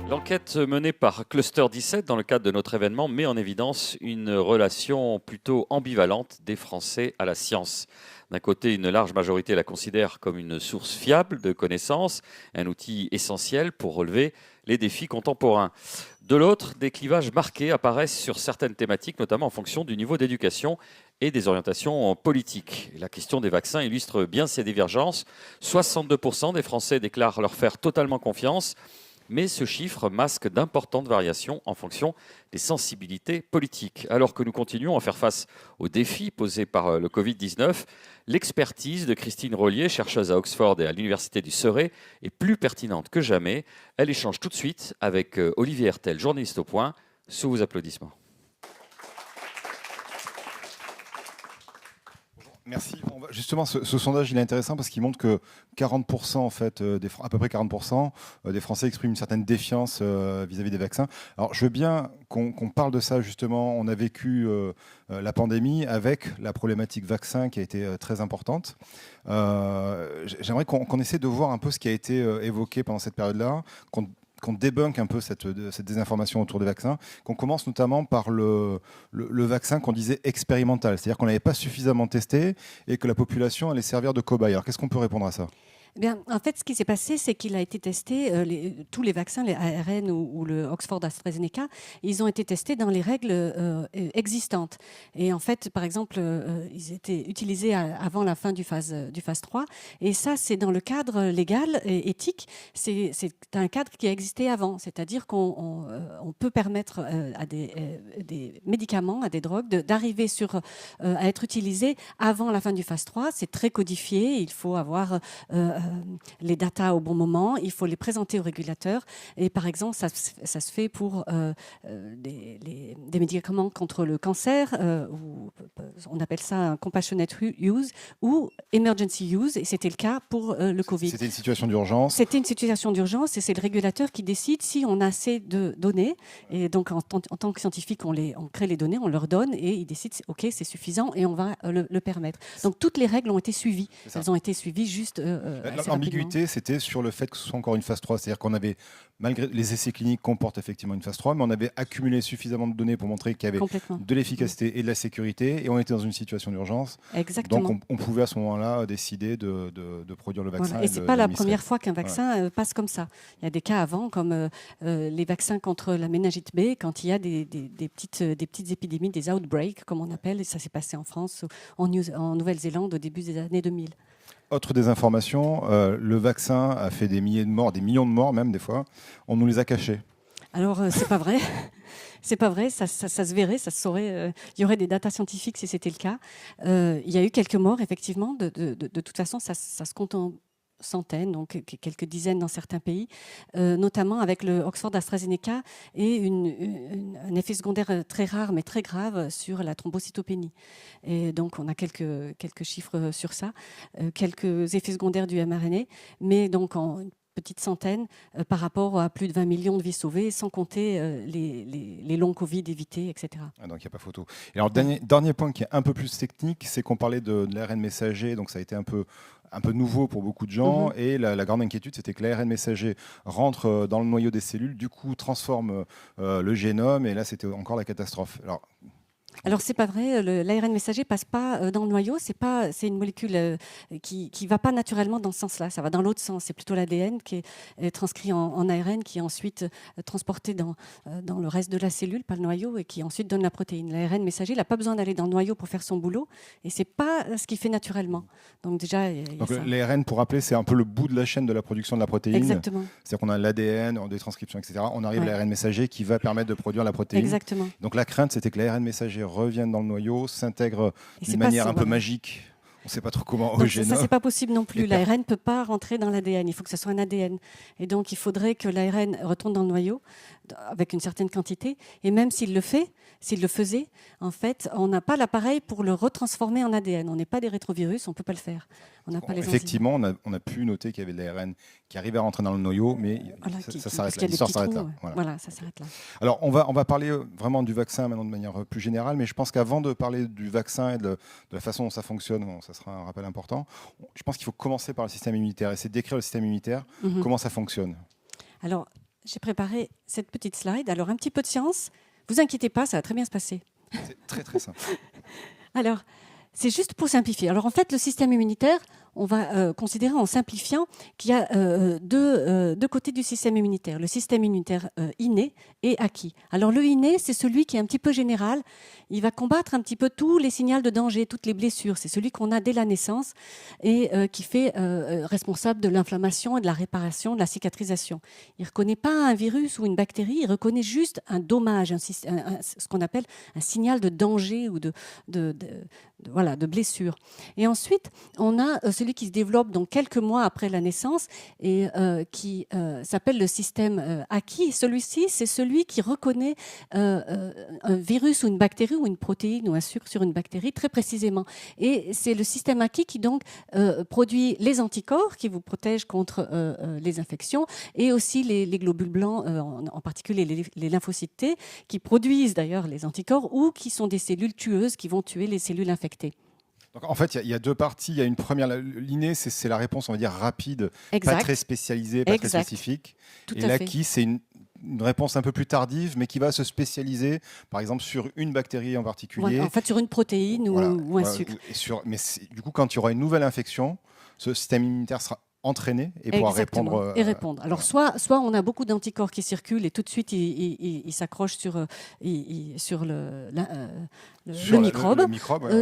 L'enquête menée par Cluster 17 dans le cadre de notre événement met en évidence une relation plutôt ambivalente des Français à la science. D'un côté, une large majorité la considère comme une source fiable de connaissances, un outil essentiel pour relever les défis contemporains. De l'autre, des clivages marqués apparaissent sur certaines thématiques, notamment en fonction du niveau d'éducation et des orientations politiques. La question des vaccins illustre bien ces divergences. 62% des Français déclarent leur faire totalement confiance, mais ce chiffre masque d'importantes variations en fonction des sensibilités politiques. Alors que nous continuons à faire face aux défis posés par le Covid-19, l'expertise de Christine Rollier, chercheuse à Oxford et à l'Université du Surrey, est plus pertinente que jamais. Elle échange tout de suite avec Olivier Hertel, journaliste au Point, sous vos applaudissements. Merci. Justement, ce sondage il est intéressant parce qu'il montre que 40% en fait, à peu près 40% des Français expriment une certaine défiance vis-à-vis des vaccins. Alors, je veux bien qu'on parle de ça justement. On a vécu la pandémie avec la problématique vaccin qui a été très importante. J'aimerais qu'on essaie de voir un peu ce qui a été évoqué pendant cette période-là, qu'on débunk un peu cette désinformation autour des vaccins, qu'on commence notamment par le vaccin qu'on disait expérimental, c'est-à-dire qu'on n'avait pas suffisamment testé et que la population allait servir de cobaye. Alors qu'est-ce qu'on peut répondre à ça ? Eh bien, en fait, ce qui s'est passé, c'est qu'il a été testé, tous les vaccins, les ARN ou le Oxford AstraZeneca, ils ont été testés dans les règles existantes. Et en fait, par exemple, ils étaient utilisés avant la fin du phase 3. Et ça, c'est dans le cadre légal et éthique. C'est un cadre qui a existé avant. C'est-à-dire qu'on peut permettre à des médicaments, à des drogues, d'arriver à être utilisés avant la fin du phase 3. C'est très codifié. Il faut avoir les datas au bon moment, il faut les présenter au régulateur. Et par exemple, ça se fait pour des médicaments contre le cancer, on appelle ça un compassionate use ou emergency use, et c'était le cas pour le Covid. C'était une situation d'urgence. C'était une situation d'urgence, et c'est le régulateur qui décide si on a assez de données. Et donc, en tant que scientifique, on crée les données, on leur donne, et ils décident, OK, c'est suffisant, et on va le permettre. Donc, toutes les règles ont été suivies. Elles ont été suivies juste l'ambiguïté, c'était sur le fait que ce soit encore une phase 3. C'est-à-dire qu'on avait, malgré les essais cliniques comportent effectivement une phase 3, mais on avait accumulé suffisamment de données pour montrer qu'il y avait de l'efficacité et de la sécurité, et on était dans une situation d'urgence. Exactement. Donc on pouvait à ce moment-là décider de produire le vaccin. Voilà. Et ce n'est pas la première fois qu'un vaccin passe comme ça. Il y a des cas avant, comme les vaccins contre la méningite B, quand il y a des petites épidémies, des outbreaks, comme on appelle, et ça s'est passé en France, en Nouvelle-Zélande au début des années 2000. Autre désinformation, le vaccin a fait des milliers de morts, des millions de morts même des fois. On nous les a cachés. Alors, c'est pas vrai. C'est pas vrai, ça se verrait, ça se saurait. Il y aurait des datas scientifiques si c'était le cas. Il y a eu quelques morts, effectivement. De toute façon, ça se compte en centaines, donc quelques dizaines dans certains pays, notamment avec le Oxford AstraZeneca et un effet secondaire très rare mais très grave sur la thrombocytopénie. Et donc on a quelques chiffres sur ça, quelques effets secondaires du mRNA, mais donc en petite centaine par rapport à plus de 20 millions de vies sauvées, sans compter les longs Covid évités, etc. Ah, donc il n'y a pas photo. Et alors, dernier point qui est un peu plus technique, c'est qu'on parlait de l'ARN messager, donc ça a été un peu nouveau pour beaucoup de gens, et la grande inquiétude, c'était que l'ARN messager rentre dans le noyau des cellules, du coup transforme le génome, et là c'était encore la catastrophe. Alors c'est pas vrai, l'ARN messager passe pas dans le noyau, c'est une molécule qui va pas naturellement dans ce sens-là, ça va dans l'autre sens. C'est plutôt l'ADN qui est transcrit en ARN, qui est ensuite transporté dans le reste de la cellule, pas le noyau, et qui ensuite donne la protéine. L'ARN messager, il n'a pas besoin d'aller dans le noyau pour faire son boulot, et c'est pas ce qu'il fait naturellement. Donc déjà, l'ARN, pour rappeler, c'est un peu le bout de la chaîne de la production de la protéine. Exactement. C'est-à-dire qu'on a l'ADN, des transcriptions, etc. On arrive à l'ARN messager qui va permettre de produire la protéine. Exactement. Donc la crainte, c'était que l'ARN messager revienne dans le noyau, s'intègre d'une manière un peu magique. On ne sait pas trop comment au génome. Ça, c'est pas possible non plus. L'ARN ne peut pas rentrer dans l'ADN. Il faut que ce soit un ADN. Et donc, il faudrait que l'ARN retourne dans le noyau avec une certaine quantité. Et même s'il le faisait, en fait, on n'a pas l'appareil pour le retransformer en ADN. On n'est pas des rétrovirus, on ne peut pas le faire. On n'a pas les Effectivement, on a pu noter qu'il y avait de l'ARN qui arrivait à rentrer dans le noyau, mais ça s'arrête là. L'histoire s'arrête là. Voilà, ça s'arrête là. Alors, on va parler vraiment du vaccin maintenant de manière plus générale, mais je pense qu'avant de parler du vaccin et de la façon dont ça fonctionne, ça sera un rappel important, je pense qu'il faut commencer par le système immunitaire, essayer de décrire le système immunitaire, comment ça fonctionne. Alors, j'ai préparé cette petite slide. Alors, un petit peu de science. Vous inquiétez pas, ça va très bien se passer. C'est très très simple. Alors, c'est juste pour simplifier. Alors, en fait, le système immunitaire, on va considérer en simplifiant qu'il y a deux côtés du système immunitaire. Le système immunitaire inné et acquis. Alors, le inné, c'est celui qui est un petit peu général. Il va combattre un petit peu tous les signaux de danger, toutes les blessures. C'est celui qu'on a dès la naissance et qui fait responsable de l'inflammation et de la réparation, de la cicatrisation. Il ne reconnaît pas un virus ou une bactérie, il reconnaît juste un dommage, ce qu'on appelle un signal de danger ou de blessure. Et ensuite, on a celui qui se développe donc quelques mois après la naissance et qui s'appelle le système acquis. Celui-ci, c'est celui qui reconnaît un virus ou une bactérie ou une protéine ou un sucre sur une bactérie très précisément. Et c'est le système acquis qui donc produit les anticorps qui vous protègent contre les infections et aussi les globules blancs, en particulier les lymphocytes T, qui produisent d'ailleurs les anticorps ou qui sont des cellules tueuses qui vont tuer les cellules infectées. Donc, en fait, il y a deux parties. Il y a une première, l'inné, c'est la réponse, on va dire, rapide, Exact. pas très spécialisée, pas très spécifique. Tout et à l'acquis, c'est une réponse un peu plus tardive, mais qui va se spécialiser, par exemple, sur une bactérie en particulier. Ouais, en fait, sur une protéine ou un sucre. Mais du coup, quand il y aura une nouvelle infection, ce système immunitaire sera entraîné et pourra répondre. Alors, soit on a beaucoup d'anticorps qui circulent et tout de suite, il s'accroche sur le microbe.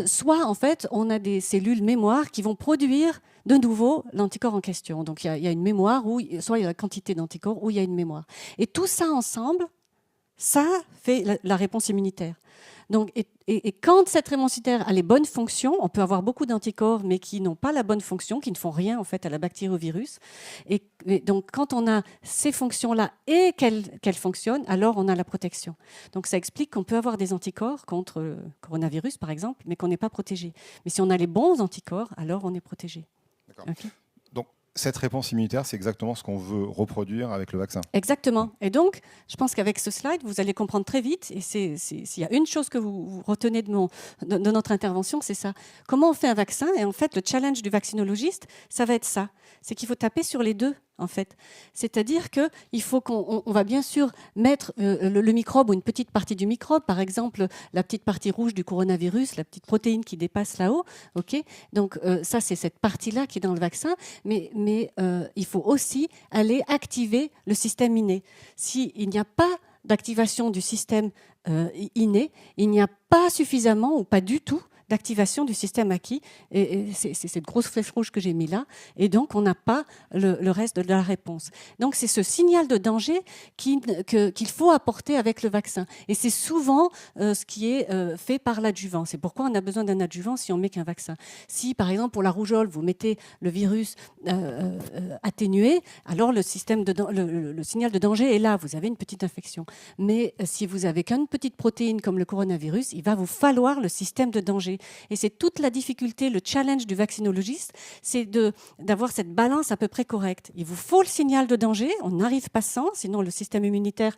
Soit, en fait, on a des cellules mémoire qui vont produire de nouveau l'anticorps en question. Donc, il y a une mémoire, soit il y a la quantité d'anticorps, ou il y a une mémoire. Et tout ça ensemble, ça fait la réponse immunitaire. Donc, et quand cette réponse immunitaire a les bonnes fonctions, on peut avoir beaucoup d'anticorps, mais qui n'ont pas la bonne fonction, qui ne font rien en fait à la bactérie ou au virus. Et donc, quand on a ces fonctions-là et qu'elles fonctionnent, alors on a la protection. Donc, ça explique qu'on peut avoir des anticorps contre le coronavirus, par exemple, mais qu'on n'est pas protégé. Mais si on a les bons anticorps, alors on est protégé. D'accord. Okay. Donc, cette réponse immunitaire, c'est exactement ce qu'on veut reproduire avec le vaccin. Exactement. Et donc, je pense qu'avec ce slide, vous allez comprendre très vite. Et s'il y a une chose que vous retenez de notre intervention, c'est ça. Comment on fait un vaccin? Et en fait, le challenge du vaccinologiste, ça va être ça. C'est qu'il faut taper sur les deux, en fait. C'est-à-dire qu'il faut qu'on va bien sûr mettre le microbe ou une petite partie du microbe, par exemple la petite partie rouge du coronavirus, la petite protéine qui dépasse là-haut. Okay, donc ça, c'est cette partie-là qui est dans le vaccin. Mais il faut aussi aller activer le système inné. S'il n'y a pas d'activation du système inné, il n'y a pas suffisamment ou pas du tout d'activation du système acquis. Et c'est cette grosse flèche rouge que j'ai mis là. Et donc, on n'a pas le reste de la réponse. Donc, c'est ce signal de danger qu'il faut apporter avec le vaccin. Et c'est souvent ce qui est fait par l'adjuvant. C'est pourquoi on a besoin d'un adjuvant si on met qu'un vaccin. Si, par exemple, pour la rougeole, vous mettez le virus atténué, alors le signal de danger est là. Vous avez une petite infection. Mais si vous avez qu'une petite protéine comme le coronavirus, il va vous falloir le système de danger. Et c'est toute la difficulté, le challenge du vaccinologiste, c'est d'avoir cette balance à peu près correcte. Il vous faut le signal de danger, on n'arrive pas sans, sinon le système immunitaire,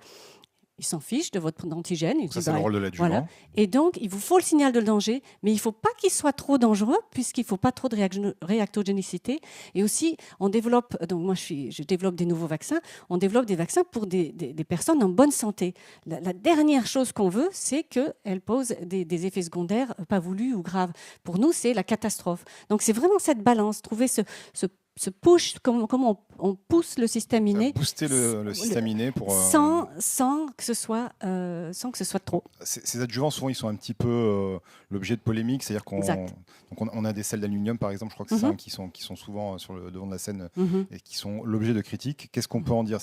il s'en fiche de votre antigène. Ça, c'est le rôle de l'adjuvant. Voilà. Et donc, il vous faut le signal de danger, mais il ne faut pas qu'il soit trop dangereux, puisqu'il ne faut pas trop de réactogénicité. Et aussi, on développe, donc moi je développe des nouveaux vaccins, on développe des vaccins pour des personnes en bonne santé. La dernière chose qu'on veut, c'est qu'elles posent des effets secondaires pas voulus ou graves. Pour nous, c'est la catastrophe. Donc, c'est vraiment cette balance, trouver ce push, comment on pousse le système inné. Booster le système inné pour... Sans que ce soit trop. Ces adjuvants, souvent, ils sont un petit peu l'objet de polémiques. C'est-à-dire qu'on a des sels d'aluminium, par exemple, je crois que c'est ça, qui sont souvent sur le devant de la scène et qui sont l'objet de critiques. Qu'est-ce qu'on peut en dire?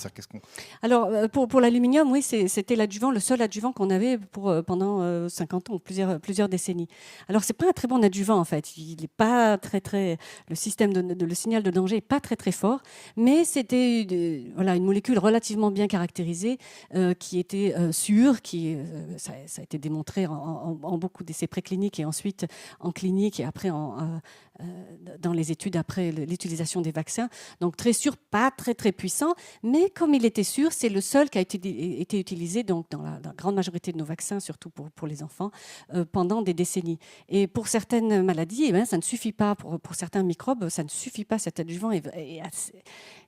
Alors, pour l'aluminium, oui, c'était l'adjuvant, le seul adjuvant qu'on avait pendant 50 ans, plusieurs décennies. Alors, c'est pas un très bon adjuvant, en fait. Il n'est pas très... Le système le signal de danger n'est pas très fort, mais c'était une molécule relativement bien caractérisée, qui était sûre, ça a été démontré en beaucoup d'essais précliniques et ensuite en clinique et après dans les études après l'utilisation des vaccins. Donc très sûr, pas très très puissant, mais comme il était sûr, c'est le seul qui a été utilisé donc, dans la grande majorité de nos vaccins, surtout pour les enfants, pendant des décennies. Et pour certaines maladies, ça ne suffit pas. Pour certains microbes, ça ne suffit pas, cet adjuvant.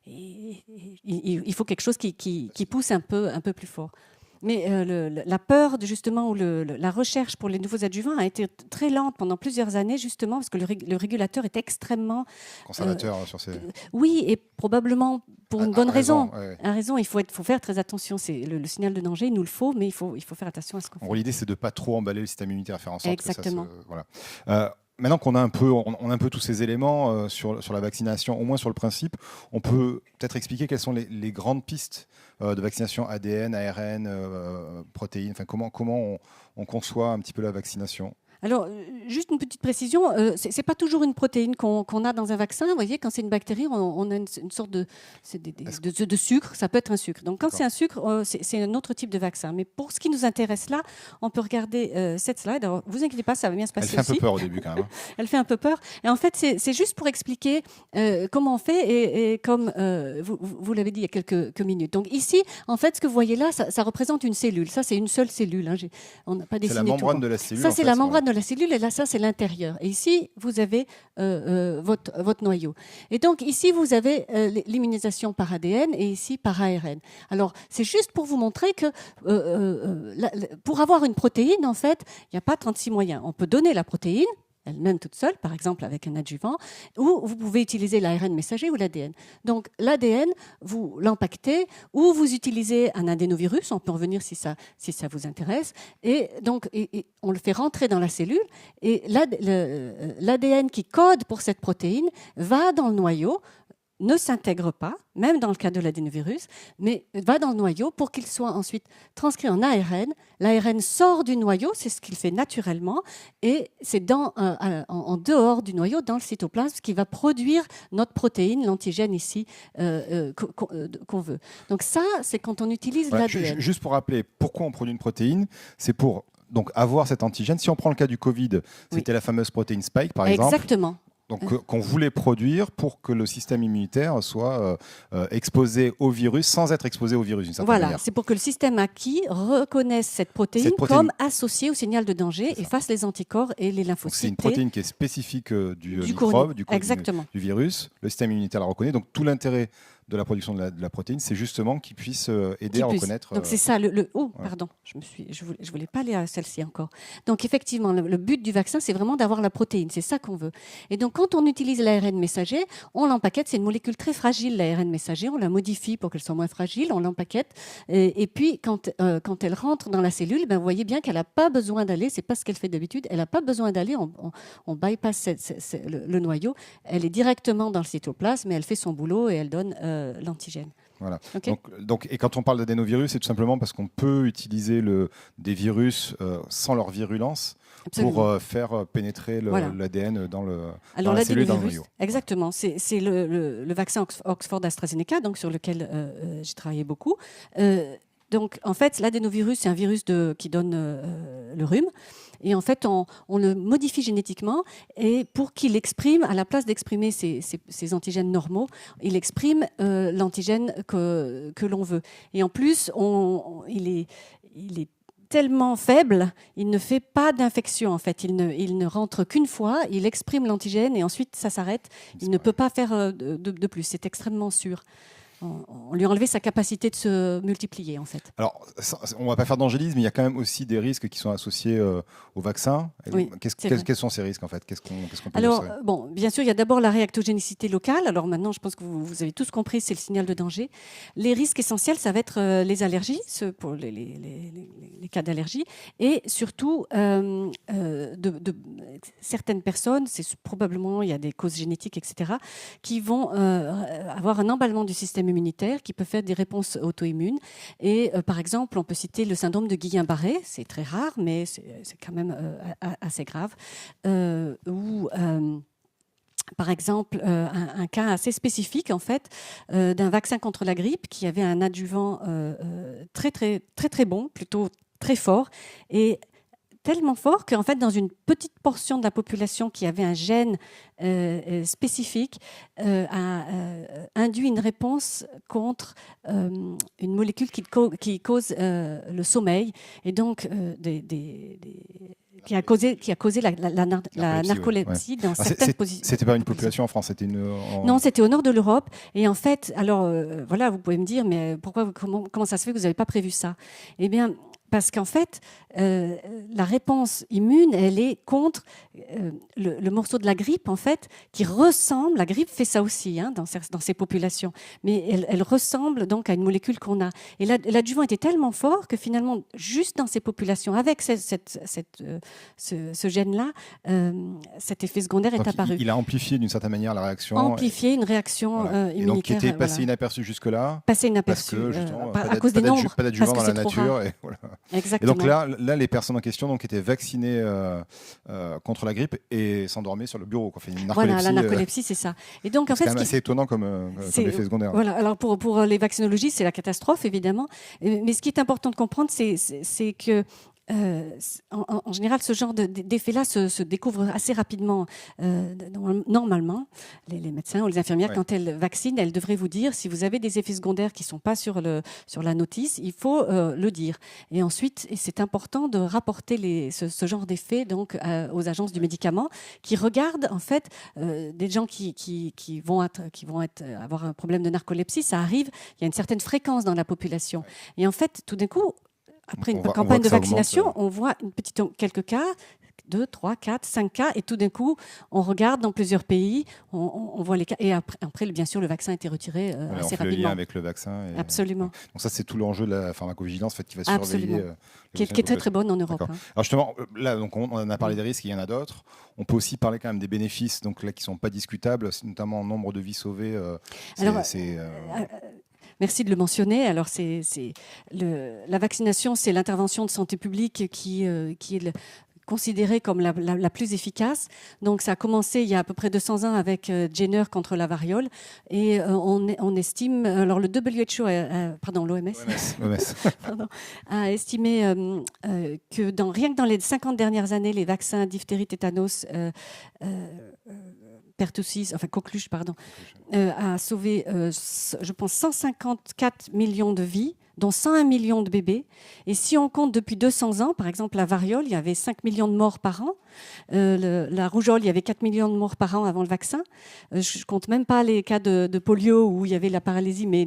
Il faut quelque chose qui pousse un peu plus fort. Mais la peur, justement, ou la recherche pour les nouveaux adjuvants a été très lente pendant plusieurs années, justement, parce que le régulateur est extrêmement... Conservateur sur ces... Oui, et probablement pour une bonne raison. Ouais. À raison, il faut faire très attention. C'est le signal de danger, il nous le faut, mais il faut faire attention à ce qu'on fait. L'idée, c'est de ne pas trop emballer le système immunitaire, faire en sorte Exactement. que ça se... Voilà. Maintenant qu'on a un peu tous ces éléments sur la vaccination, au moins sur le principe, on peut peut-être expliquer quelles sont les grandes pistes de vaccination ADN, ARN, protéines. Enfin, comment on conçoit un petit peu la vaccination. Alors, juste une petite précision, ce n'est pas toujours une protéine qu'on a dans un vaccin. Vous voyez, quand c'est une bactérie, on a une sorte de sucre. Ça peut être un sucre. Donc, quand c'est un sucre, c'est un autre type de vaccin. Mais pour ce qui nous intéresse là, on peut regarder cette slide. Alors, vous inquiétez pas, ça va bien se passer. Elle fait un peu peur au début quand même. Elle fait un peu peur. Et en fait, c'est juste pour expliquer comment on fait. Et comme vous l'avez dit il y a quelques minutes. Donc, ici, en fait, ce que vous voyez là, ça représente une cellule. Ça, c'est une seule cellule. On n'a pas dessiné tout. C'est la membrane de la cellule. Ça, c'est la membrane de la cellule, et là, ça, c'est l'intérieur. Et ici, vous avez votre noyau. Et donc, ici, vous avez l'immunisation par ADN et ici par ARN. Alors, c'est juste pour vous montrer que pour avoir une protéine, en fait, il n'y a pas 36 moyens. On peut donner la protéine elle-même toute seule, par exemple avec un adjuvant, ou vous pouvez utiliser l'ARN messager ou l'ADN. Donc l'ADN, vous l'empaquetez, ou vous utilisez un adénovirus, on peut en revenir si ça vous intéresse, et donc on le fait rentrer dans la cellule, et l'ADN qui code pour cette protéine va dans le noyau, ne s'intègre pas, même dans le cas de l'adénovirus, mais va dans le noyau pour qu'il soit ensuite transcrit en ARN. L'ARN sort du noyau, c'est ce qu'il fait naturellement, et c'est en dehors du noyau, dans le cytoplasme, qui va produire notre protéine, l'antigène ici, qu'on veut. Donc ça, c'est quand on utilise l'ADN. Juste pour rappeler, pourquoi on produit une protéine, c'est pour donc avoir cet antigène. Si on prend le cas du Covid, c'était la fameuse protéine Spike, par exemple. Exactement. Donc, qu'on voulait produire pour que le système immunitaire soit exposé au virus sans être exposé au virus d'une certaine manière. Voilà, c'est pour que le système acquis reconnaisse cette protéine comme associée au signal de danger et fasse les anticorps et les lymphocytes. Donc, c'est une protéine qui est spécifique du microbe, du virus. Le système immunitaire la reconnaît. Donc tout l'intérêt de la production de la protéine, c'est justement qu'il puisse aider à reconnaître. Donc c'est ça. Pardon, je voulais pas aller à celle-ci encore. Donc effectivement, le but du vaccin, c'est vraiment d'avoir la protéine. C'est ça qu'on veut. Et donc quand on utilise l'ARN messager, on l'empaquette. C'est une molécule très fragile, l'ARN messager. On la modifie pour qu'elle soit moins fragile. On l'empaquette. Et puis quand elle rentre dans la cellule, vous voyez bien qu'elle n'a pas besoin d'aller. C'est pas ce qu'elle fait d'habitude. Elle n'a pas besoin d'aller. On bypass le noyau. Elle est directement dans le cytoplasme, mais elle fait son boulot et elle donne l'antigène. Voilà. Okay. Donc, et quand on parle d'adénovirus, c'est tout simplement parce qu'on peut utiliser des virus sans leur virulence. Absolument. Pour faire pénétrer l'ADN dans la cellule, dans le noyau. Exactement. C'est le vaccin Oxford AstraZeneca, donc, sur lequel j'ai travaillé beaucoup. Donc, en fait, l'adénovirus, c'est un virus qui donne le rhume. Et en fait, on le modifie génétiquement et pour qu'il exprime, à la place d'exprimer ces antigènes normaux, il exprime l'antigène que l'on veut. Et en plus, il est tellement faible, il ne fait pas d'infection en fait. Il ne rentre qu'une fois, il exprime l'antigène et ensuite ça s'arrête. Il ne peut pas faire de plus. C'est extrêmement sûr. On lui a enlevé sa capacité de se multiplier, en fait. Alors, on ne va pas faire d'angélisme, mais il y a quand même aussi des risques qui sont associés au vaccin. Oui, quels sont ces risques, en fait? Qu'est-ce qu'on peut Alors, bien sûr, il y a d'abord la réactogénicité locale. Alors maintenant, je pense que vous avez tous compris, c'est le signal de danger. Les risques essentiels, ça va être les allergies, pour les cas d'allergie, et surtout, certaines personnes, c'est probablement, il y a des causes génétiques, etc., qui vont avoir un emballement du système immunitaire qui peut faire des réponses auto-immunes. Et par exemple, on peut citer le syndrome de Guillain-Barré, c'est très rare, mais c'est quand même assez grave, ou par exemple, un cas assez spécifique en fait d'un vaccin contre la grippe qui avait un adjuvant très très très très bon, plutôt très fort, et tellement fort qu'en fait, dans une petite portion de la population qui avait un gène spécifique, a induit une réponse contre une molécule qui cause le sommeil, et donc qui a causé la narcolepsie dans certaines positions. C'était pas une population en France, c'était Non, c'était au nord de l'Europe. Et en fait, alors voilà, vous pouvez me dire, mais comment ça se fait que vous n'avez pas prévu ça? Eh bien, parce qu'en fait, la réponse immune, elle est contre le morceau de la grippe, en fait, qui ressemble, la grippe fait ça aussi dans ces populations, mais elle ressemble donc à une molécule qu'on a. Et l'adjuvant était tellement fort que finalement, juste dans ces populations, avec ce gène-là, cet effet secondaire est apparu. Il a amplifié d'une certaine manière la réaction. Amplifié une réaction immunitaire. Et donc, qui était passé inaperçu jusque-là. Passé inaperçu. Parce que, justement, à cause des nombres. Pas d'adjuvant dans la nature. Et voilà. Exactement. Et donc là, les personnes en question étaient vaccinées contre la grippe et s'endormaient sur le bureau. Voilà, la narcolepsie, c'est ça. Et donc, en fait, c'est quand même assez étonnant comme effet secondaire. Voilà. Alors pour les vaccinologistes, c'est la catastrophe, évidemment. Mais ce qui est important de comprendre, c'est que en général, ce genre d'effet-là se découvre assez rapidement. Normalement, les médecins ou les infirmières, quand elles vaccinent, elles devraient vous dire si vous avez des effets secondaires qui ne sont pas sur la notice, il faut le dire. Et ensuite, c'est important de rapporter ce genre d'effets donc aux agences du médicament qui regardent en fait des gens qui vont avoir un problème de narcolepsie. Ça arrive, il y a une certaine fréquence dans la population. Et en fait, tout d'un coup, après une campagne de vaccination, on voit quelques cas, 2, 3, 4, 5 cas, et tout d'un coup, on regarde dans plusieurs pays, on voit les cas, et après, bien sûr, le vaccin a été retiré assez rapidement. Le lien avec le vaccin. Absolument. Donc ça, c'est tout l'enjeu de la pharmacovigilance en fait, qui va surveiller. Qui est très très bonne en Europe. Alors justement, là, donc on en a parlé des risques, il y en a d'autres. On peut aussi parler quand même des bénéfices, donc là, qui ne sont pas discutables, notamment en nombre de vies sauvées. Merci de le mentionner. Alors, la vaccination, c'est l'intervention de santé publique qui est considérée comme la plus efficace. Donc, ça a commencé il y a à peu près 200 ans avec Jenner contre la variole. Et on estime, alors le WHO, l'OMS a estimé que rien que dans les 50 dernières années, les vaccins diphtérie, tétanos, pertussis, coqueluche, a sauvé, je pense, 154 millions de vies, dont 101 millions de bébés. Et si on compte depuis 200 ans, par exemple, la variole, il y avait 5 millions de morts par an. La rougeole, il y avait 4 millions de morts par an avant le vaccin. Je ne compte même pas les cas de polio où il y avait la paralysie, mais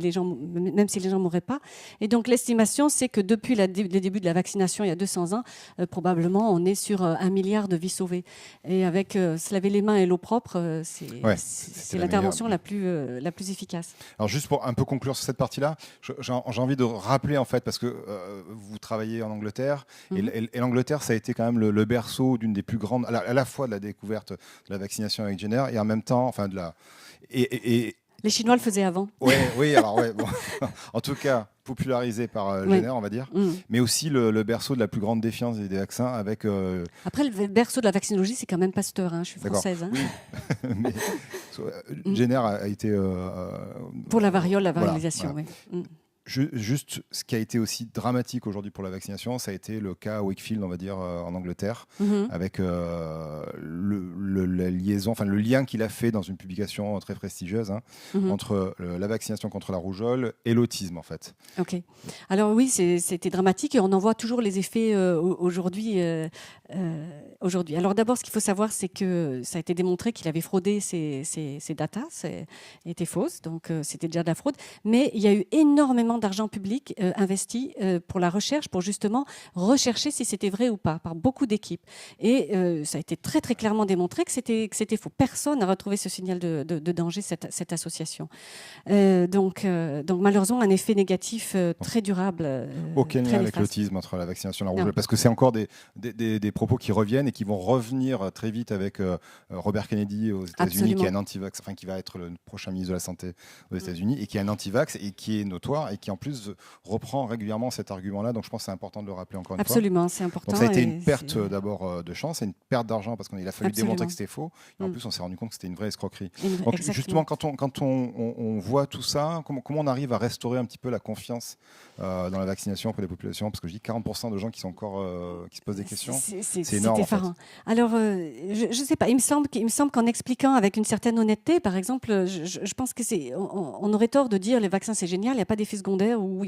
même si les gens ne mouraient pas. Et donc, l'estimation, c'est que depuis le début de la vaccination, il y a 200 ans, probablement, on est sur 1 milliard de vies sauvées. Et avec se laver les mains et l'eau propre, c'est l'intervention la plus efficace. Alors, juste pour un peu conclure sur cette partie-là, j'ai envie de rappeler, en fait, parce que vous travaillez en Angleterre, et l'Angleterre, ça a été quand même le berceau d'une des plus grandes, à la fois de la découverte de la vaccination avec Jenner, et en même temps, les Chinois le faisaient avant. Oui, bon. En tout cas, popularisé par Jenner, on va dire, mais aussi le berceau de la plus grande défiance des vaccins avec... Après, le berceau de la vaccinologie, c'est quand même Pasteur, je suis française. Oui. Mais Jenner a été... pour la variole, la variolisation, voilà. Oui. Juste, ce qui a été aussi dramatique aujourd'hui pour la vaccination, ça a été le cas Wakefield, on va dire, en Angleterre, avec la liaison, le lien qu'il a fait dans une publication très prestigieuse entre la vaccination contre la rougeole et l'autisme, en fait. Ok. Alors oui, c'était dramatique et on en voit toujours les effets aujourd'hui. Alors d'abord, ce qu'il faut savoir, c'est que ça a été démontré qu'il avait fraudé ces datas, étaient fausses, donc c'était déjà de la fraude. Mais il y a eu énormément d'argent public investi pour la recherche, pour justement rechercher si c'était vrai ou pas, par beaucoup d'équipes. Et ça a été très très clairement démontré que c'était faux. Personne n'a retrouvé ce signal de danger, cette association. Donc malheureusement, un effet négatif très durable. Aucun lien avec l'autisme entre la vaccination et la rougeole, parce que c'est encore des propos qui reviennent et qui vont revenir très vite avec Robert Kennedy aux États-Unis, qui est un anti-vax, qui va être le prochain ministre de la Santé aux États-Unis, et qui est un anti-vax et qui est notoire et qui qui en plus reprend régulièrement cet argument-là. Donc je pense que c'est important de le rappeler encore une fois. Absolument, c'est important. Donc ça a été une perte d'abord de chance et une perte d'argent parce qu'il a fallu Absolument. démontrer que c'était faux. Et en plus, on s'est rendu compte que c'était une vraie escroquerie. Donc justement, quand on voit tout ça, comment on arrive à restaurer un petit peu la confiance dans la vaccination auprès des populations? Parce que je dis 40% de gens qui sont encore qui se posent des questions. C'est énorme. Effarant. Alors, je ne sais pas. Il me semble qu'en expliquant avec une certaine honnêteté, par exemple, je pense que on aurait tort de dire les vaccins c'est génial, il n'y a pas d'effet secondaire ou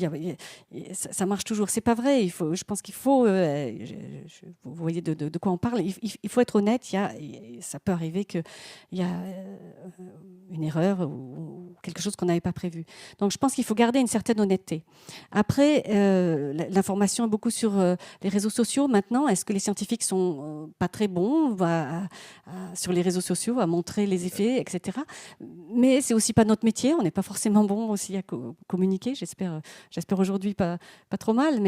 ça marche toujours. C'est pas vrai. Je pense qu'il faut. Vous voyez de quoi on parle. Il faut être honnête. Ça peut arriver qu'il y a une erreur ou quelque chose qu'on n'avait pas prévu. Donc, je pense qu'il faut garder une certaine honnêteté. Après, l'information est beaucoup sur les réseaux sociaux maintenant. Est-ce que les scientifiques sont pas très bons sur les réseaux sociaux à montrer les effets, etc. Mais c'est aussi pas notre métier. On n'est pas forcément bon aussi à communiquer. J'espère aujourd'hui pas trop mal.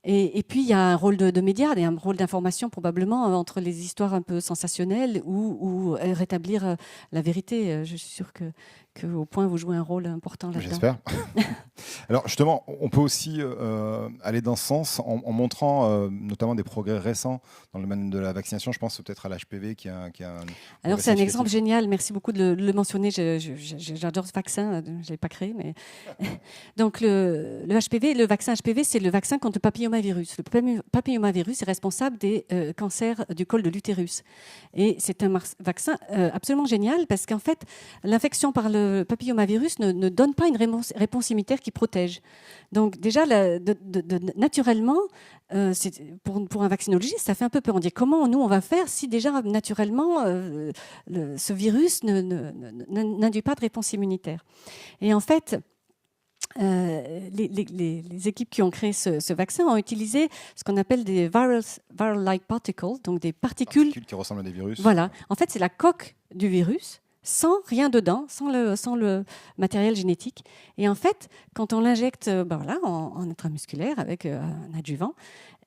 Et puis il y a un rôle de médias et un rôle d'information probablement entre les histoires un peu sensationnelles ou rétablir la vérité. Je suis sûre qu'au point vous jouez un rôle important là-dedans. J'espère. Alors justement, on peut aussi aller dans ce sens en montrant notamment des progrès récents dans le domaine de la vaccination. Je pense peut-être à l'HPV qui a un... Alors c'est un exemple génial, merci beaucoup de le mentionner. J'adore ce vaccin, je ne l'ai pas créé. Mais... Donc le HPV, le vaccin HPV, c'est le vaccin contre le papillomavirus. Le papillomavirus est responsable des cancers du col de l'utérus. Et c'est un vaccin absolument génial parce qu'en fait, l'infection par le papillomavirus ne donne pas une réponse immunitaire qui protège. Donc déjà, naturellement, pour un vaccinologiste, ça fait un peu peur. On dit comment nous on va faire si déjà naturellement ce virus n'induit pas de réponse immunitaire. Et en fait, les équipes qui ont créé ce vaccin ont utilisé ce qu'on appelle des viral-like particles, donc des particules qui ressemblent à des virus. Voilà. En fait, c'est la coque du virus, sans rien dedans, sans le matériel génétique. Et en fait, quand on l'injecte en intramusculaire avec un adjuvant,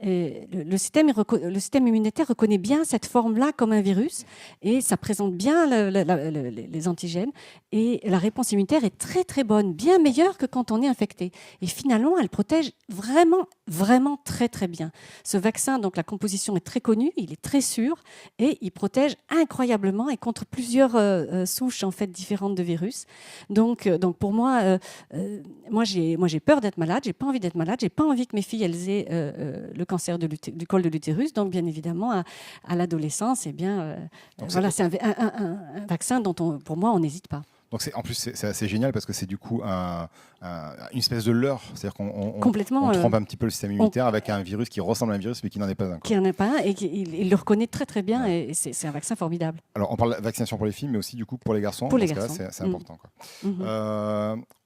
le système immunitaire reconnaît bien cette forme-là comme un virus et ça présente bien les antigènes. Et la réponse immunitaire est très très bonne, bien meilleure que quand on est infecté. Et finalement, elle protège vraiment, vraiment très très bien. Ce vaccin, donc la composition est très connue, il est très sûr et il protège incroyablement et contre plusieurs souches en fait différentes de virus. Donc pour moi, moi j'ai peur d'être malade, j'ai pas envie d'être malade, j'ai pas envie que mes filles elles aient le cancer du col de l'utérus. Donc bien évidemment à l'adolescence, voilà, c'est un vaccin dont pour moi on n'hésite pas. Donc en plus, c'est assez génial parce que c'est du coup une espèce de leurre. C'est-à-dire qu'on trompe un petit peu le système immunitaire avec un virus qui ressemble à un virus mais qui n'en est pas un. Qui n'en est pas un et il le reconnaît très très bien et c'est un vaccin formidable. Alors on parle de vaccination pour les filles mais aussi du coup pour les garçons. Pour les garçons. C'est important.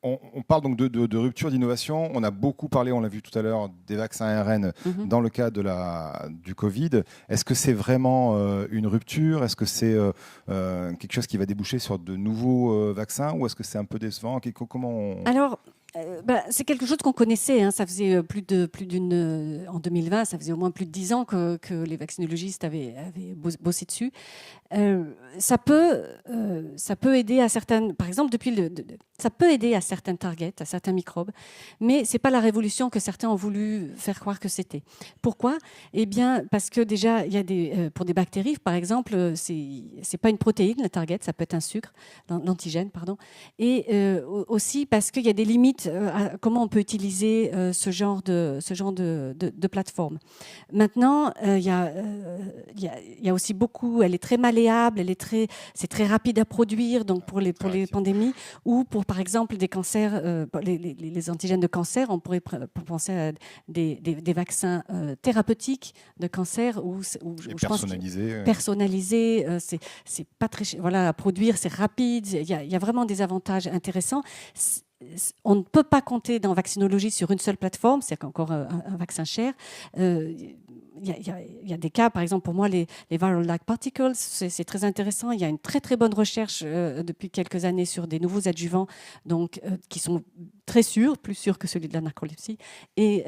On parle donc de rupture d'innovation. On a beaucoup parlé, on l'a vu tout à l'heure, des vaccins ARN dans le cas du Covid. Est-ce que c'est vraiment une rupture? Est-ce que c'est quelque chose qui va déboucher sur de nouveaux vaccins ou est-ce que c'est un peu décevant? Alors, c'est quelque chose qu'on connaissait. Hein. Ça faisait en 2020, ça faisait au moins plus de 10 ans que les vaccinologistes avaient bossé dessus. Ça peut aider à certaines, par exemple, ça peut aider à certaines targets, à certains microbes, mais c'est pas la révolution que certains ont voulu faire croire que c'était. Pourquoi ? Eh bien, parce que déjà, il y a pour des bactéries, par exemple, c'est pas une protéine, la target, ça peut être un sucre, l'antigène, pardon, et aussi parce qu'il y a des limites à comment on peut utiliser ce genre de plateforme. Maintenant, il y a aussi beaucoup, elle est très malléable, c'est très rapide à produire, donc pour les pandémies ou pour par exemple des cancers, les antigènes de cancer, on pourrait penser à des vaccins thérapeutiques de cancer ou personnalisés. C'est pas très, voilà, à produire, c'est rapide. Il y a vraiment des avantages intéressants. On ne peut pas compter dans vaccinologie sur une seule plateforme, c'est encore un vaccin cher. Il y a des cas, par exemple, pour moi, les viral-like particles, c'est très intéressant. Il y a une très, très bonne recherche depuis quelques années sur des nouveaux adjuvants qui sont très sûrs, plus sûrs que celui de la narcolepsie. Et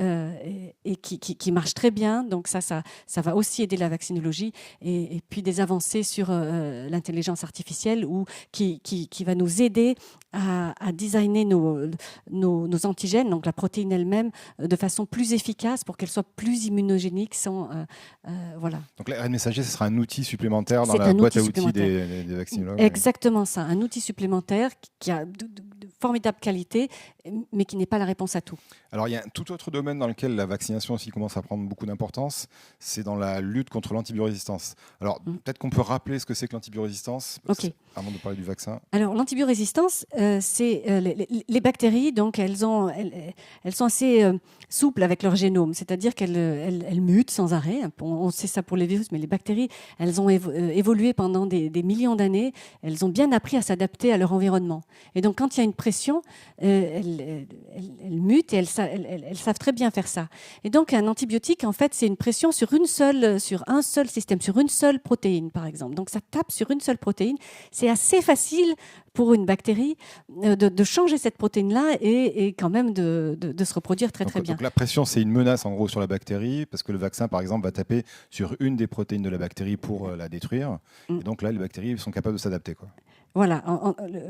et qui marche très bien. Donc ça va aussi aider la vaccinologie. Et puis des avancées sur l'intelligence artificielle qui va nous aider à designer nos antigènes, donc la protéine elle-même, de façon plus efficace pour qu'elle soit plus immunogénique. Voilà. Donc l'ARN messager, ce sera un outil supplémentaire dans la boîte à outils des vaccinologues. Exactement ça, un outil supplémentaire qui a de formidable qualité, mais qui n'est pas la réponse à tout. Alors il y a un tout autre domaine dans lequel la vaccination aussi commence à prendre beaucoup d'importance, c'est dans la lutte contre l'antibiorésistance. Alors peut-être qu'on peut rappeler ce que c'est que l'antibiorésistance, avant de parler du vaccin. Alors l'antibiorésistance, c'est les bactéries, donc elles sont assez souples avec leur génome, c'est-à-dire qu'elles mutent sans arrêt. On sait ça pour les virus, mais les bactéries, elles ont évolué pendant des millions d'années. Elles ont bien appris à s'adapter à leur environnement. Et donc quand il y a une pression, elles mutent et elles savent très bien faire ça. Et donc un antibiotique, en fait, c'est une pression sur un seul système, sur une seule protéine, par exemple. Donc ça tape sur une seule protéine. C'est assez facile pour une bactérie de changer cette protéine-là et quand même de se reproduire très bien. Donc la pression, c'est une menace en gros sur la bactérie, parce que le vaccin, par exemple, va taper sur une des protéines de la bactérie pour la détruire. Et donc là, les bactéries sont capables de s'adapter, quoi. Voilà,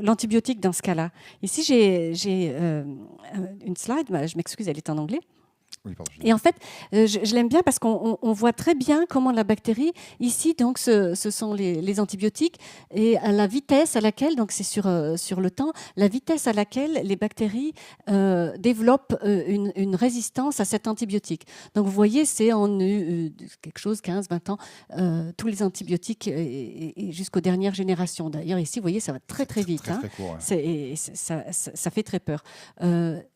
l'antibiotique dans ce cas-là. Ici, j'ai une slide, je m'excuse, elle est en anglais. Oui, pardon, et en fait, je l'aime bien parce qu'on voit très bien comment la bactérie, ici, donc, ce sont les antibiotiques, et à la vitesse à laquelle, donc c'est sur le temps, la vitesse à laquelle les bactéries développent une résistance à cet antibiotique. Donc vous voyez, c'est en quelque chose, 15, 20 ans, tous les antibiotiques et jusqu'aux dernières générations. D'ailleurs, ici, vous voyez, ça va très vite. Très court, ouais. Ça fait très peur.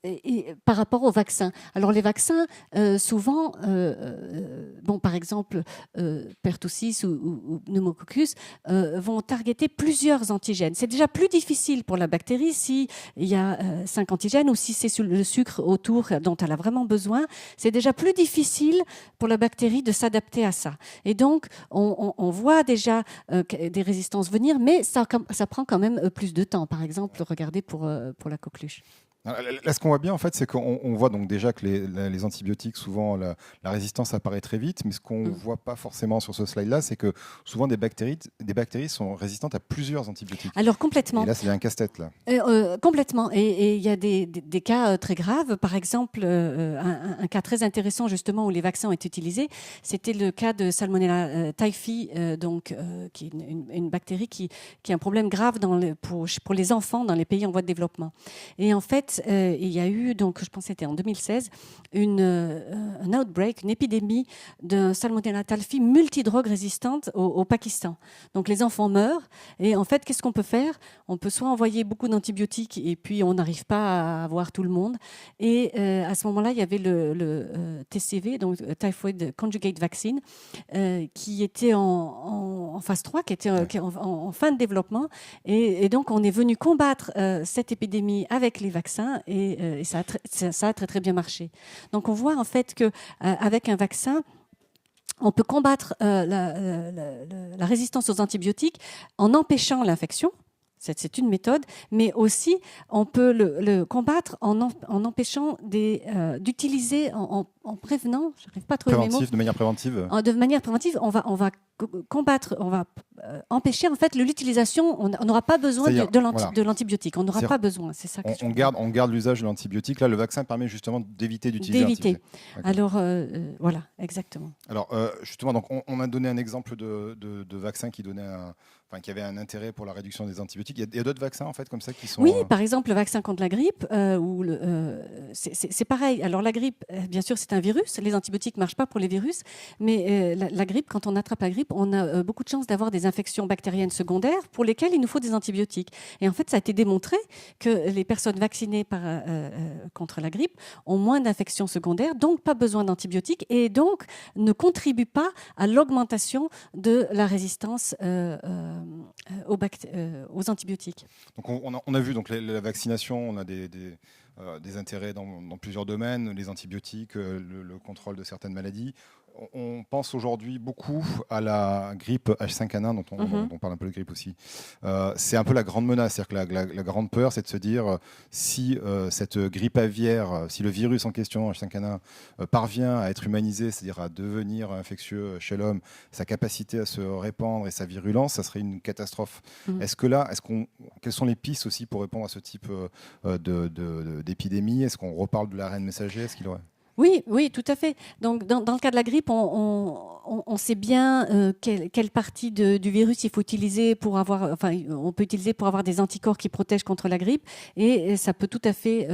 Et par rapport aux vaccins. Alors les vaccins, souvent, par exemple, pertussis ou pneumococcus vont targeter plusieurs antigènes. C'est déjà plus difficile pour la bactérie s'il y a 5 antigènes ou si c'est le sucre autour dont elle a vraiment besoin. C'est déjà plus difficile pour la bactérie de s'adapter à ça. Et donc, on voit déjà des résistances venir, mais ça prend quand même plus de temps. Par exemple, regardez pour la coqueluche. Là, ce qu'on voit bien, en fait, c'est qu'on voit donc déjà que les antibiotiques, souvent, la résistance apparaît très vite, mais ce qu'on ne voit pas forcément sur ce slide-là, c'est que souvent des bactéries sont résistantes à plusieurs antibiotiques. Alors, complètement. Et là, c'est un casse-tête, là. Complètement. Et il y a des cas très graves. Par exemple, un cas très intéressant, justement, où les vaccins ont été utilisés, c'était le cas de Salmonella typhi, qui est une bactérie qui a un problème grave pour les enfants dans les pays en voie de développement. Et en fait, il y a eu, donc, je pense que c'était en 2016, un outbreak, une épidémie de Salmonella typhi multidrogue résistante au Pakistan. Donc les enfants meurent et en fait, qu'est-ce qu'on peut faire ? On peut soit envoyer beaucoup d'antibiotiques et puis on n'arrive pas à avoir tout le monde. Et à ce moment-là, il y avait le TCV, donc Typhoid Conjugate Vaccine, qui était en phase 3, qui était en fin de développement. Et donc, on est venu combattre cette épidémie avec les vaccins et ça a très bien marché. Donc on voit en fait qu'avec un vaccin, on peut combattre la résistance aux antibiotiques en empêchant l'infection. C'est une méthode, mais aussi on peut le combattre en empêchant d'utiliser, en prévenant, je n'arrive pas à trouver mes mots. De manière préventive. De manière préventive, on va combattre, on va empêcher en fait l'utilisation. On n'aura pas besoin de l'antibiotique. On n'aura pas besoin. C'est ça. On garde l'usage de l'antibiotique. Là, le vaccin permet justement d'éviter d'utiliser l'antibiotique. Alors voilà, exactement. Alors justement, donc on a donné un exemple de vaccin qui avait un intérêt pour la réduction des antibiotiques. Il y a d'autres vaccins en fait comme ça qui sont. Oui, par exemple le vaccin contre la grippe, c'est pareil. Alors la grippe, bien sûr, c'est un virus. Les antibiotiques ne marchent pas pour les virus, mais la grippe, quand on attrape la grippe, on a beaucoup de chances d'avoir des infections bactériennes secondaires pour lesquelles il nous faut des antibiotiques. Et en fait, ça a été démontré que les personnes vaccinées contre la grippe ont moins d'infections secondaires, donc pas besoin d'antibiotiques, et donc ne contribuent pas à l'augmentation de la résistance aux antibiotiques. Donc on a vu donc la vaccination, on a des intérêts dans plusieurs domaines, les antibiotiques, le contrôle de certaines maladies. on pense aujourd'hui beaucoup à la grippe H5N1, dont on parle un peu de grippe aussi. C'est un peu la grande menace, c'est-à-dire que la grande peur, c'est de se dire si cette grippe aviaire, si le virus en question, H5N1, parvient à être humanisé, c'est-à-dire à devenir infectieux chez l'homme, sa capacité à se répandre et sa virulence, ça serait une catastrophe. Est-ce que là, quelles sont les pistes aussi pour répondre à ce type d'épidémie? Est-ce qu'on reparle de l'ARN messager? Est-ce qu'il aurait... Oui, oui, tout à fait. Donc, dans le cas de la grippe, on sait bien quelle partie du virus il faut utiliser pour avoir, enfin, on peut utiliser pour avoir des anticorps qui protègent contre la grippe, et ça peut tout à fait,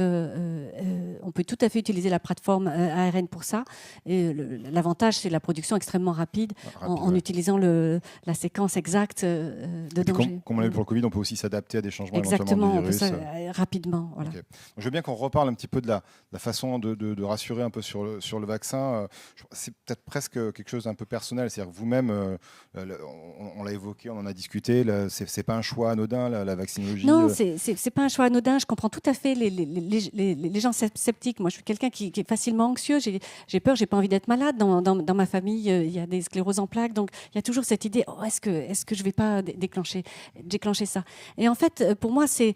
on peut tout à fait utiliser la plateforme ARN pour ça. Et l'avantage, c'est la production extrêmement rapide en utilisant la séquence exacte de danger. Comme on l'a vu pour le Covid, on peut aussi s'adapter à des changements exactement, éventuellement du virus. On peut ça, rapidement. Voilà. Okay. Je veux bien qu'on reparle un petit peu de la façon de rassurer un peu sur le vaccin. C'est peut-être presque quelque chose d'un peu personnel. C'est-à-dire que vous-même, on l'a évoqué, on en a discuté, c'est pas un choix anodin, la vaccinologie. Non, c'est pas un choix anodin. Je comprends tout à fait les gens sceptiques. Moi, je suis quelqu'un qui est facilement anxieux. J'ai peur, j'ai pas envie d'être malade. Dans ma famille, il y a des scléroses en plaques. Donc, il y a toujours cette idée, est-ce que je vais pas déclencher ça? Et en fait, pour moi, c'est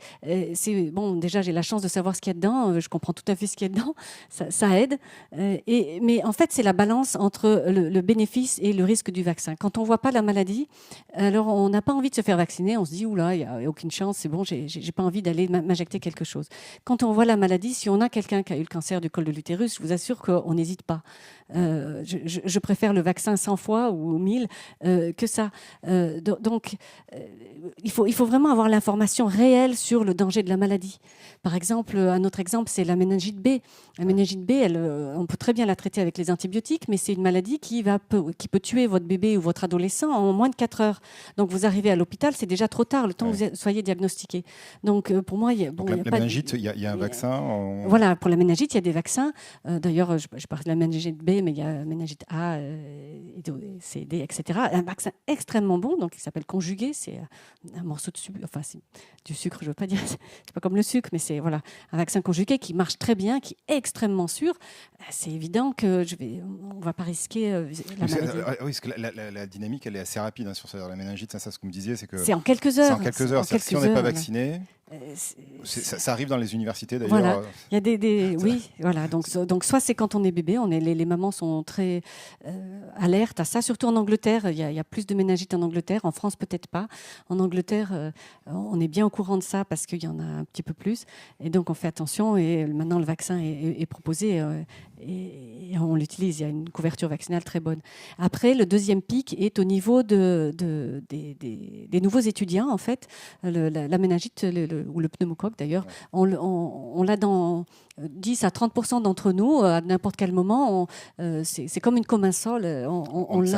bon, déjà, j'ai la chance de savoir ce qu'il y a dedans. Je comprends tout à fait ce qu'il y a dedans. Ça aide. Mais en fait, c'est la balance entre le bénéfice et le risque du vaccin. Quand on voit pas la maladie, alors on n'a pas envie de se faire vacciner. On se dit, oula, il n'y a aucune chance, c'est bon, j'ai pas envie d'aller m'injecter quelque chose. Quand on voit la maladie, si on a quelqu'un qui a eu le cancer du col de l'utérus, je vous assure qu'on n'hésite pas. Je préfère le vaccin 100 fois ou 1000 que ça. Donc, il faut vraiment avoir l'information réelle sur le danger de la maladie. Par exemple, un autre exemple, c'est la méningite B. La méningite B, on peut très bien la traiter avec les antibiotiques, mais c'est une maladie qui peut tuer votre bébé ou votre adolescent en moins de 4 heures. Donc, vous arrivez à l'hôpital, c'est déjà trop tard, le temps que vous soyez diagnostiqué. Donc, pour moi, la méningite, il y a un vaccin. Voilà, pour la méningite, il y a des vaccins. D'ailleurs, je parle de la méningite B, mais il y a la méningite A, C, D, etc. Un vaccin extrêmement bon, donc il s'appelle Conjugué. C'est un morceau de sucre, enfin, c'est du sucre, je ne veux pas dire, c'est pas comme le sucre, mais c'est voilà, un vaccin conjugué qui marche très bien, qui est extrêmement sûr. C'est évident que on ne va pas risquer la maladie. Oui, parce que la dynamique, elle est assez rapide sur la méningite. Ça, ce que vous me disiez, c'est que c'est en quelques heures. C'est en quelques heures. Si on n'est pas vacciné, ça arrive dans les universités d'ailleurs. Voilà. Il y a oui, voilà. Donc soit c'est quand on est bébé, les mamans sont très alertes à ça, surtout en Angleterre. Il y a plus de méningite en Angleterre. En France, peut-être pas. En Angleterre, on est bien au courant de ça parce qu'il y en a un petit peu plus. Et donc on fait attention. Et maintenant le vaccin est proposé et on l'utilise. Il y a une couverture vaccinale très bonne. Après, le deuxième pic est au niveau des nouveaux étudiants. En fait, la méningite ou le pneumocoque d'ailleurs, on l'a dans 10 à 30% d'entre nous à n'importe quel moment. C'est comme une commensale. C'est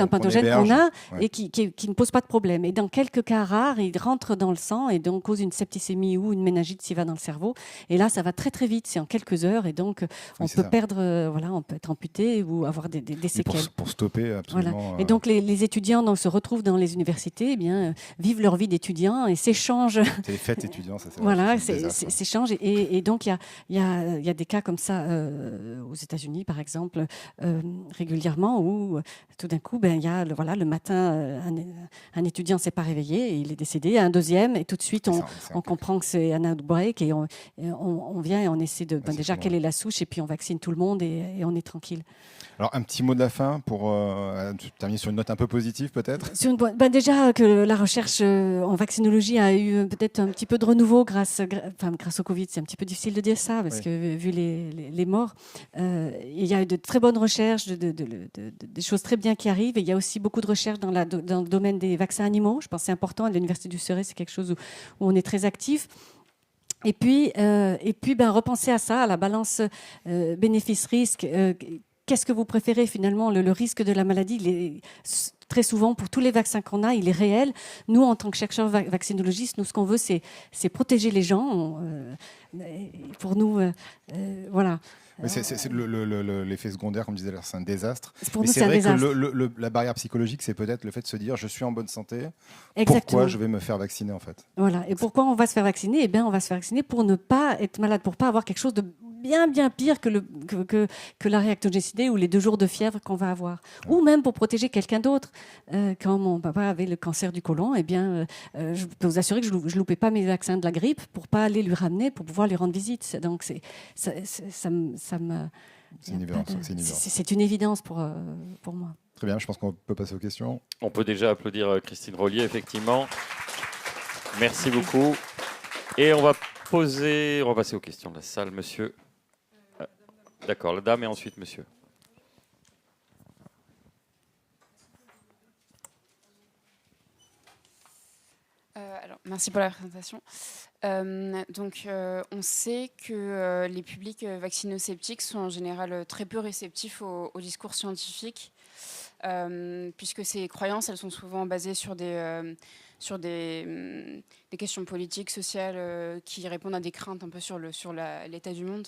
un pathogène qu'on a et qui ne pose pas de problème. Et dans quelques cas rares, il rentre dans le sang et donc cause une septicémie ou une méningite s'il va dans le cerveau. Et là, ça va très très vite. C'est en quelques heures et donc on peut perdre, on peut être amputé ou avoir des séquelles. Pour stopper, absolument. Voilà. Et donc les étudiants se retrouvent dans les universités, vivent leur vie d'étudiants et s'échangent. C'est les fêtes étudiants, ça. Voilà, s'échangent et donc il y a des cas comme ça aux États-Unis, par exemple, régulièrement, où tout d'un coup, il y a le matin, un étudiant ne s'est pas réveillé et il est décédé, un deuxième, et tout de suite, on comprend que c'est un outbreak et on vient et on essaie de déjà quelle est la souche et puis on vaccine tout le monde et on est tranquille. Alors, un petit mot de la fin pour terminer sur une note un peu positive, peut-être. Déjà que la recherche en vaccinologie a eu peut-être un petit peu de renouveau grâce au Covid. C'est un petit peu difficile de dire ça parce que vu les morts, il y a eu de très bonnes recherches, des choses très bien qui arrivent. Et il y a aussi beaucoup de recherches dans le domaine des vaccins animaux. Je pense que c'est important. À l'Université du Surrey, c'est quelque chose où on est très actif. Et puis repenser à ça, à la balance bénéfice-risque. Qu'est-ce que vous préférez finalement? Le risque de la maladie, très souvent, pour tous les vaccins qu'on a, il est réel. Nous, en tant que chercheurs vaccinologistes, ce qu'on veut, c'est protéger les gens. pour nous, voilà. Mais c'est l'effet secondaire, comme disait, c'est un désastre. Pour Mais nous, c'est c'est un vrai désastre. que la barrière psychologique, c'est peut-être le fait de se dire je suis en bonne santé, Exactement. pourquoi je vais me faire vacciner en fait. Voilà. Et pourquoi on va se faire vacciner? Eh bien, on va se faire vacciner pour ne pas être malade, pour pas avoir quelque chose de bien pire que la réactogénicité ou les 2 jours de fièvre qu'on va avoir. Ou même pour protéger quelqu'un d'autre. Quand mon papa avait le cancer du côlon, eh bien, je peux vous assurer que je ne loupais pas mes vaccins de la grippe pour pas aller lui ramener, pour pouvoir lui rendre visite. Donc, ça me... C'est une évidence. C'est une évidence pour moi. Très bien, je pense qu'on peut passer aux questions. On peut déjà applaudir Christine Rollier, effectivement. Merci beaucoup. Et on va passer aux questions de la salle, monsieur. D'accord, la dame et ensuite monsieur. Alors, merci pour la présentation. On sait que les publics vaccinosceptiques sont en général très peu réceptifs au discours scientifique, puisque ces croyances, elles sont souvent basées sur des questions politiques, sociales, qui répondent à des craintes un peu sur l'état du monde.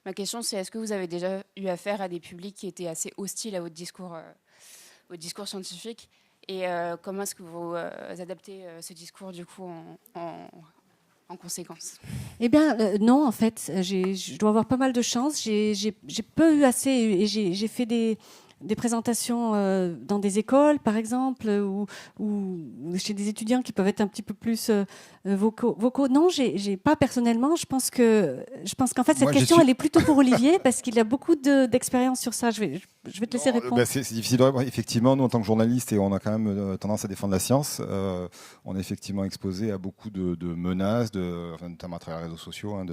Ma question, c'est est-ce que vous avez déjà eu affaire à des publics qui étaient assez hostiles à votre discours scientifique? Et comment est-ce que vous adaptez ce discours du coup en conséquence? Eh bien, non, en fait, je dois avoir pas mal de chance. J'ai peu eu assez, et j'ai fait des présentations dans des écoles, par exemple, ou chez des étudiants qui peuvent être un petit peu plus vocaux. Non, j'ai pas personnellement. Je pense qu'en fait, cette question, elle est plutôt pour Olivier, parce qu'il a beaucoup d'expérience sur ça. Je vais te laisser répondre. C'est difficile de répondre. Effectivement, nous, en tant que journalistes, et on a quand même tendance à défendre la science, on est effectivement exposé à beaucoup de menaces, notamment à travers les réseaux sociaux, hein,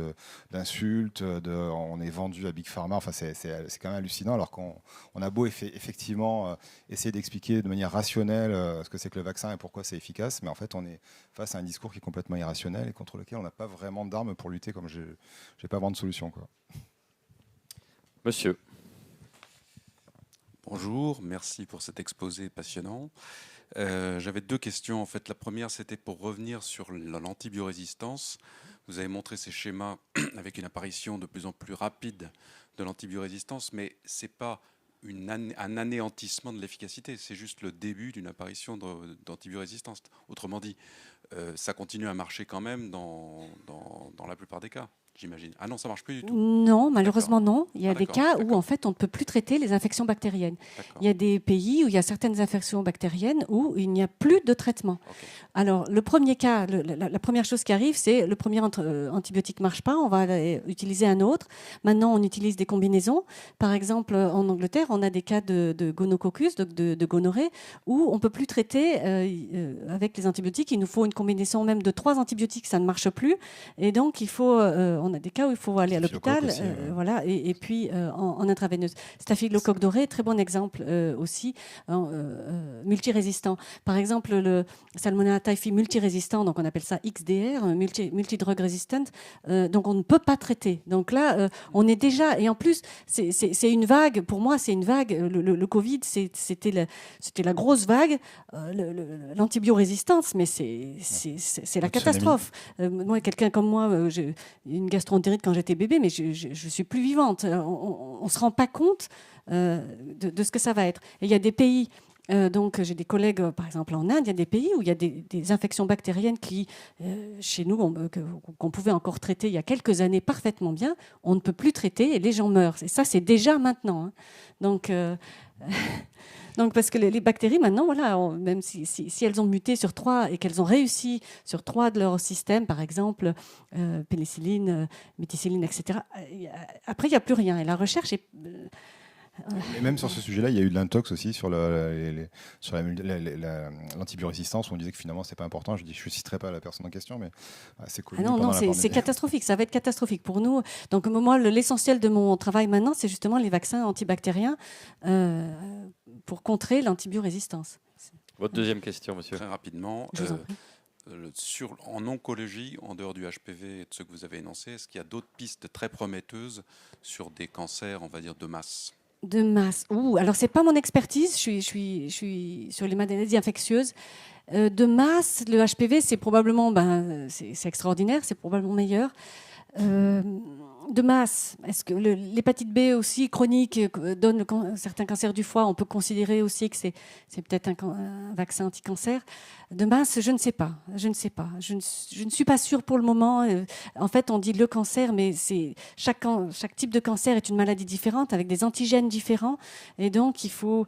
d'insultes, on est vendu à Big Pharma. Enfin, c'est quand même hallucinant, alors qu'on a beau effectivement essayer d'expliquer de manière rationnelle ce que c'est que le vaccin et pourquoi c'est efficace, mais en fait, on est face à un discours qui est complètement irrationnel et contre lequel on n'a pas vraiment d'armes pour lutter, comme je n'ai pas vraiment de solution, quoi. Monsieur. Bonjour, merci pour cet exposé passionnant. J'avais 2 questions. En fait, la première, c'était pour revenir sur l'antibiorésistance. Vous avez montré ces schémas avec une apparition de plus en plus rapide de l'antibiorésistance, mais ce n'est pas un anéantissement de l'efficacité, c'est juste le début d'une apparition d'antibiorésistance. Autrement dit, ça continue à marcher quand même dans la plupart des cas. J'imagine. Ah non, ça marche plus du tout. Non, malheureusement non. Il y a des cas où en fait on ne peut plus traiter les infections bactériennes. Il y a des pays où il y a certaines infections bactériennes où il n'y a plus de traitement. Okay. Alors le premier cas, la première chose qui arrive, c'est le premier antibiotique ne marche pas, on va utiliser un autre. Maintenant on utilise des combinaisons. Par exemple en Angleterre, on a des cas de gonococcus, de gonorrhée, où on ne peut plus traiter avec les antibiotiques. Il nous faut une combinaison même de 3 antibiotiques, ça ne marche plus. Et donc il faut... on a des cas où il faut aller à l'hôpital, voilà, et puis en intraveineuse. Staphylocoque doré, très bon exemple aussi, multirésistant. Par exemple, le Salmonella typhi multirésistant, donc on appelle ça XDR, multidrug resistant, donc on ne peut pas traiter. Donc là, on est déjà, et en plus, c'est une vague, pour moi, c'est une vague. Le Covid, c'était la grosse vague, l'antibiorésistance, mais c'est la catastrophe. Moi, quelqu'un comme moi, j'ai une gastroentérite quand j'étais bébé, mais je suis plus vivante. On ne se rend pas compte de ce que ça va être. Et il y a des pays, donc j'ai des collègues, par exemple en Inde, il y a des pays où il y a des infections bactériennes qui, chez nous, qu'on pouvait encore traiter il y a quelques années parfaitement bien, on ne peut plus traiter et les gens meurent. Et ça, c'est déjà maintenant. Hein. Donc... Donc, parce que les bactéries, maintenant, voilà, même si elles ont muté sur 3 et qu'elles ont réussi sur 3 de leur système, par exemple, pénicilline, méticilline, etc., après, il n'y a plus rien. Et la recherche est... Et même sur ce sujet-là, il y a eu de l'intox aussi sur l'antibiorésistance, où on disait que finalement, c'est pas important. Je ne citerai pas la personne en question, mais c'est connu. Non, c'est catastrophique. Ça va être catastrophique pour nous. Donc, moi, l'essentiel de mon travail maintenant, c'est justement les vaccins antibactériens pour contrer l'antibiorésistance. Votre deuxième question, monsieur. Très rapidement. En oncologie, en dehors du HPV et de ce que vous avez énoncé, est-ce qu'il y a d'autres pistes très prometteuses sur des cancers, on va dire, de masse ? De masse. Alors c'est pas mon expertise. Je suis sur les maladies infectieuses. De masse, le HPV, c'est probablement, c'est extraordinaire, c'est probablement meilleur. De masse, est-ce que l'hépatite B aussi chronique donne certains cancers du foie? On peut considérer aussi que c'est peut-être un vaccin anti-cancer. De masse, je ne sais pas. Je ne sais pas. Je ne suis pas sûre pour le moment. En fait, on dit le cancer, mais chaque type de cancer est une maladie différente avec des antigènes différents. Et donc, il faut...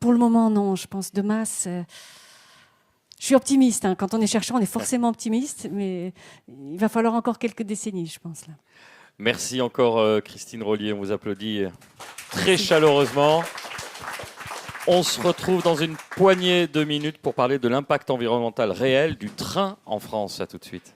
pour le moment, non. Je pense de masse... je suis optimiste. Hein. Quand on est chercheur, on est forcément optimiste, mais il va falloir encore quelques décennies, je pense. Là. Merci encore, Christine Rollier. On vous applaudit très chaleureusement. On se retrouve dans une poignée de minutes pour parler de l'impact environnemental réel du train en France. À tout de suite.